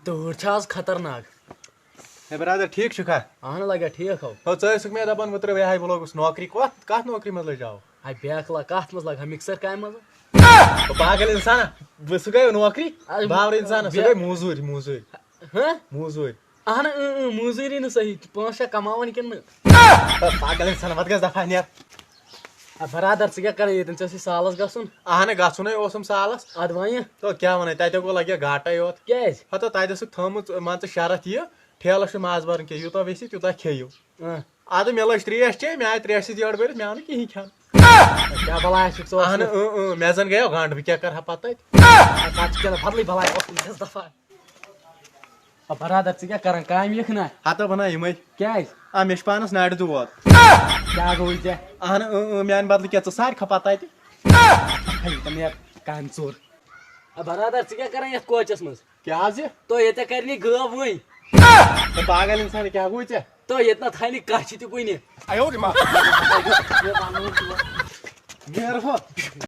تۭر چھِ آز خطرناک. ہے برادر ٹھیک چھُکھا؟ اہن لگا ٹھیک ہو. ہو ژٕ ٲسٕکھ مےٚ دپان اوترٕ بہٕ لوگُس نوکری کتھ نوکری منٛز لٔجاو؟ ہاے بیاکھ کتھ منٛز لگا مِکسر کامہِ منٛز. پاگل انسان سُہ گٔے نوکری باورٕ انسان سُہ گٔے موٗزوٗرۍ. موٗزوٗرۍ. اہن موٗزوٗری نہٕ صحیح 5-6 کماوان کِنہٕ نہٕ. پاگل انسان پتہٕ گژھِ دفعہ نیر. برادر ژٕ کیٛاہ کران ییٚتٮ۪ن ژےٚ ٲسۍ سالس گژھُن. اہنہٕ گژھُنے اوسُم سالس. ادٕ وۄنۍ تو کیٛاہ ونے تتہِ گوٚو لگہِ گاٹے یوت. کیٛازِ؟ ہتو تتہِ ٲسٕکھ تھٲومٕژ مان ژٕ شرط یہِ ٹھیلس چھُ ماز برُن کینٛہہ یوٗتاہ ویژھِ تیوٗتاہ کھیٚیِو. ادٕ مےٚ لٔج تریش چیٚنۍ مےٚ آیہِ تریشہِ سۭتۍ یٔڈ بٔرِتھ مےٚ آو نہٕ کِہینۍ کھٮ۪ن. کیٛاہ بلایا چھُکھ ژٕ. اہنہٕ مےٚ زن گٔیو گنڈ بہٕ کیٛاہ کرٕ ہا پتہٕ تتہِ چھِ کینٛہہ بدلٕے بلایا اوس دفعہ. برادر ژٕ کیٛاہ کران کامہِ یِکھ نا. ہتو بنان یِمے. کیٛازِ؟ مےٚ چھُ پانس نرِ دود. کیٛاہ گوٚوُے ژےٚ؟ اہنہٕ میانہِ بدلہٕ کیٛاہ ژٕ سارکھا پتہٕ تتہِ. نیرٕ کامہِ ژوٚر. برادر ژٕ کیٛاہ کران یتھ کوچس منٛز. کیٛاہ حظ یہِ تو ییٚتٮ۪ن کرنی گٲو وٕنۍ. پاگل انسان کیٛاہ گوٚو ژےٚ. تو ییٚتہِ نہ تھاینہِ کچھِ تہِ کُنہِ. نیرٕ ہو